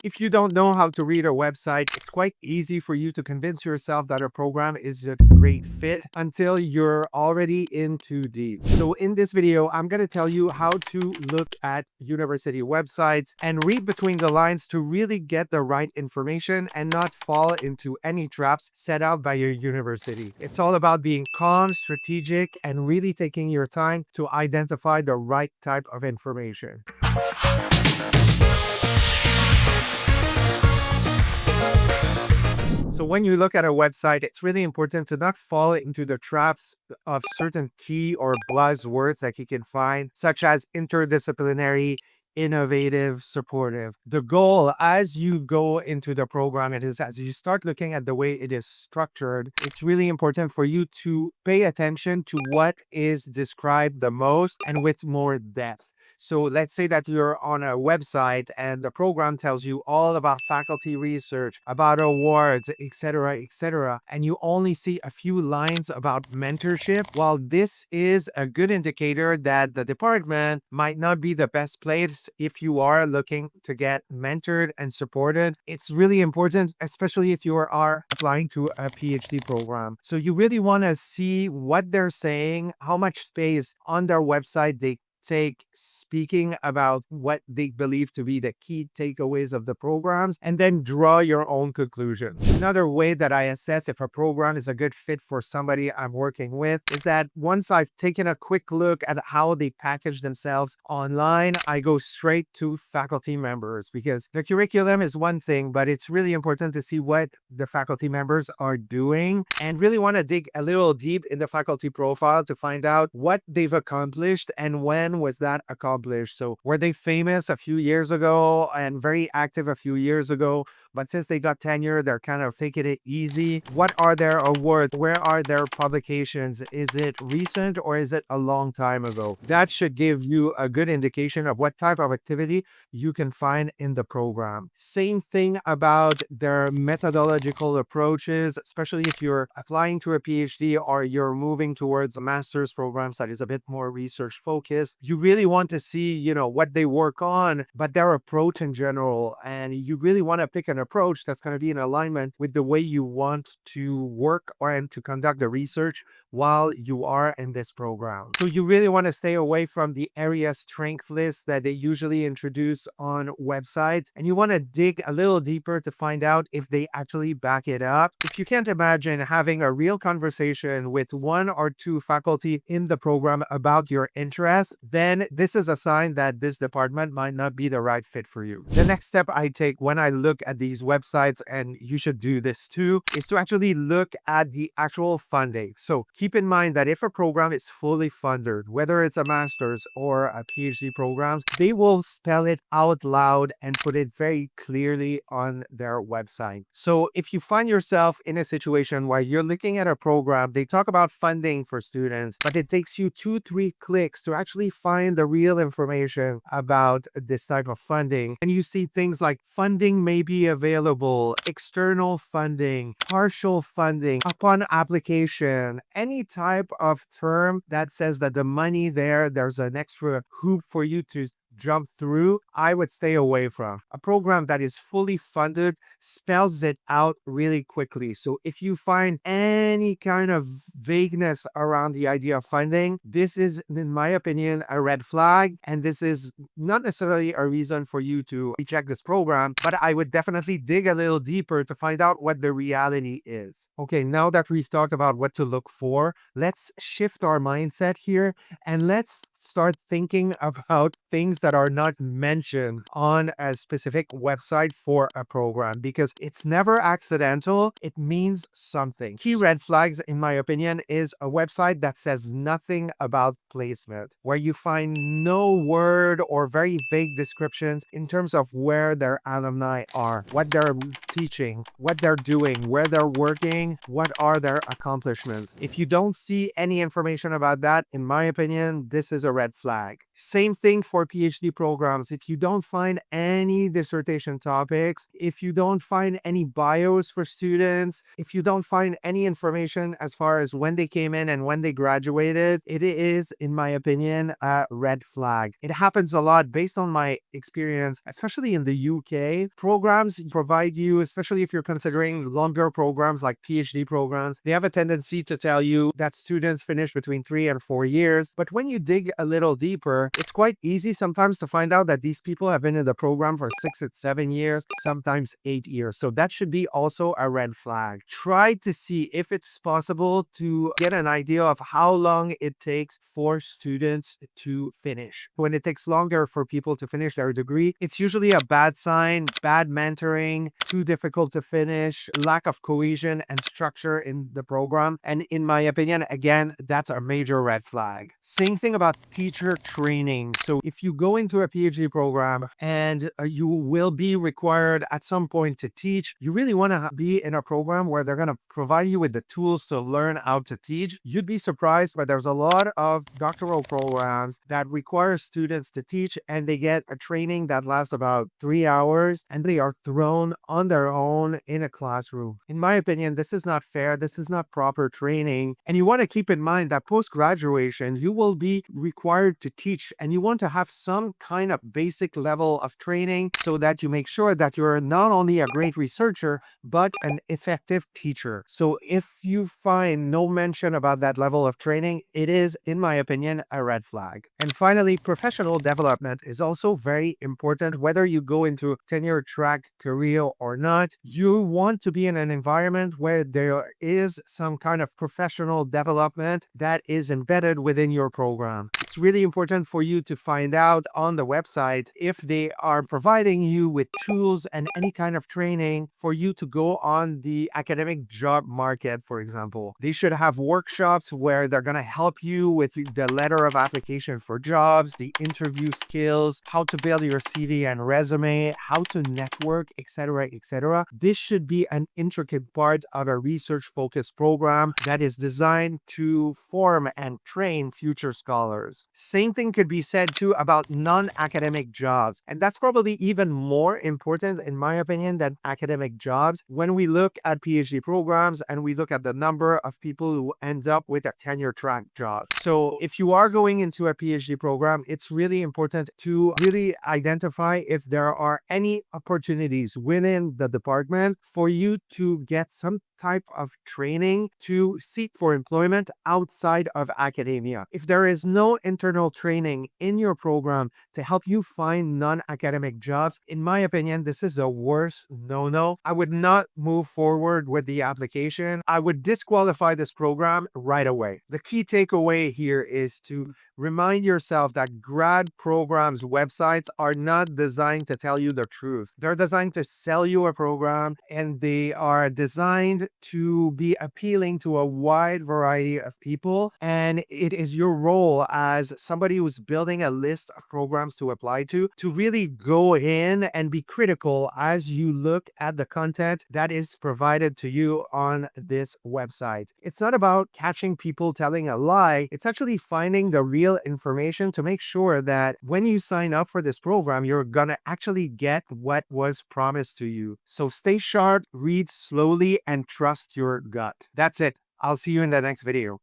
If you don't know how to read a website, it's quite easy for you to convince yourself that a program is a great fit until you're already in too deep. So in this video, I'm going to tell you how to look at university websites and read between the lines to really get the right information and not fall into any traps set out by your university. It's all about being calm, strategic, and really taking your time to identify the right type of information. So when you look at a website, it's really important to not fall into the traps of certain key or buzzwords that you can find, such as interdisciplinary, innovative, supportive. The goal as you go into the program, it is as you start looking at the way it is structured, it's really important for you to pay attention to what is described the most and with more depth. So let's say that you're on a website and the program tells you all about faculty research, about awards, etc., and you only see a few lines about mentorship. While this is a good indicator that the department might not be the best place if you are looking to get mentored and supported, it's really important, especially if you are applying to a PhD program. So you really want to see what they're saying, how much space on their website they take speaking about what they believe to be the key takeaways of the programs, and then draw your own conclusion. Another way that I assess if a program is a good fit for somebody I'm working with is that once I've taken a quick look at how they package themselves online, I go straight to faculty members, because the curriculum is one thing, but it's really important to see what the faculty members are doing and really want to dig a little deep in the faculty profile to find out what they've accomplished and when was that accomplished. So were they famous a few years ago and very active a few years ago, but since they got tenure, they're kind of taking it easy? What are their awards? Where are their publications? Is it recent or is it a long time ago? That should give you a good indication of what type of activity you can find in the program. Same thing about their methodological approaches, especially if you're applying to a PhD or you're moving towards a master's programs that is a bit more research focused. You really want to see, what they work on, but their approach in general. And you really want to pick an approach that's going to be in alignment with the way you want to work and to conduct the research while you are in this program. So you really want to stay away from the area strength list that they usually introduce on websites, and you want to dig a little deeper to find out if they actually back it up. If you can't imagine having a real conversation with one or two faculty in the program about your interests, then this is a sign that this department might not be the right fit for you. The next step I take when I look at these websites, and you should do this too, is to actually look at the actual funding. So keep in mind that if a program is fully funded, whether it's a master's or a PhD program, they will spell it out loud and put it very clearly on their website. So if you find yourself in a situation where you're looking at a program, they talk about funding for students, but it takes you 2-3 clicks to actually find the real information about this type of funding. And you see things like funding may be available, external funding, partial funding, upon application, any type of term that says that the money there's an extra hoop for you to jump through, I would stay away from. A program that is fully funded spells it out really quickly. So if you find any kind of vagueness around the idea of funding, this is, in my opinion, a red flag. And this is not necessarily a reason for you to reject this program, but I would definitely dig a little deeper to find out what the reality is. Okay, now that we've talked about what to look for, let's shift our mindset here and let's start thinking about things that are not mentioned on a specific website for a program, because it's never accidental. It means something. Key red flags, in my opinion, is a website that says nothing about placement, where you find no word or very vague descriptions in terms of where their alumni are, what they're teaching, what they're doing, where they're working, what are their accomplishments. If you don't see any information about that, in my opinion, this is a red flag. Same thing for PhD programs. If you don't find any dissertation topics, if you don't find any bios for students, if you don't find any information as far as when they came in and when they graduated, it is, in my opinion, a red flag. It happens a lot based on my experience, especially in the UK. Programs provide you, especially if you're considering longer programs like PhD programs, they have a tendency to tell you that students finish between 3 and 4 years. But when you dig a little deeper, it's quite easy sometimes to find out that these people have been in the program for 6 and 7 years, sometimes 8 years. So that should be also a red flag. Try to see if it's possible to get an idea of how long it takes for students to finish. When it takes longer for people to finish their degree, it's usually a bad sign, bad mentoring, too difficult to finish, lack of cohesion and structure in the program. And in my opinion, again, that's a major red flag. Same thing about teacher training. So if you go into a PhD program and you will be required at some point to teach, you really want to be in a program where they're going to provide you with the tools to learn how to teach. You'd be surprised, but there's a lot of doctoral programs that require students to teach, and they get a training that lasts about 3 hours and they are thrown on their own in a classroom. In my opinion, this is not fair. This is not proper training. And you want to keep in mind that post-graduation, you will be required to teach, and you want to have some kind of basic level of training so that you make sure that you're not only a great researcher, but an effective teacher. So if you find no mention about that level of training, it is, in my opinion, a red flag. And finally, professional development is also very important. Whether you go into tenure track career or not, you want to be in an environment where there is some kind of professional development that is embedded within your program. It's really important for you to find out on the website if they are providing you with tools and any kind of training for you to go on the academic job market, for example. They should have workshops where they're going to help you with the letter of application for jobs, the interview skills, how to build your CV and resume, how to network, etc., etc. This should be an intricate part of a research-focused program that is designed to form and train future scholars. Same thing could be said too about non-academic jobs, and that's probably even more important in my opinion than academic jobs when we look at PhD programs and we look at the number of people who end up with a tenure track job. So if you are going into a PhD program, it's really important to really identify if there are any opportunities within the department for you to get some type of training to seek for employment outside of academia. If there is no internal training in your program to help you find non-academic jobs, in my opinion, this is the worst no-no. I would not move forward with the application. I would disqualify this program right away. The key takeaway here is to remind yourself that grad programs websites are not designed to tell you the truth. They're designed to sell you a program, and they are designed to be appealing to a wide variety of people. And it is your role as somebody who's building a list of programs to apply to really go in and be critical as you look at the content that is provided to you on this website. It's not about catching people telling a lie. It's actually finding the real information to make sure that when you sign up for this program, you're gonna actually get what was promised to you. So stay sharp, read slowly, and trust your gut. That's it. I'll see you in the next video.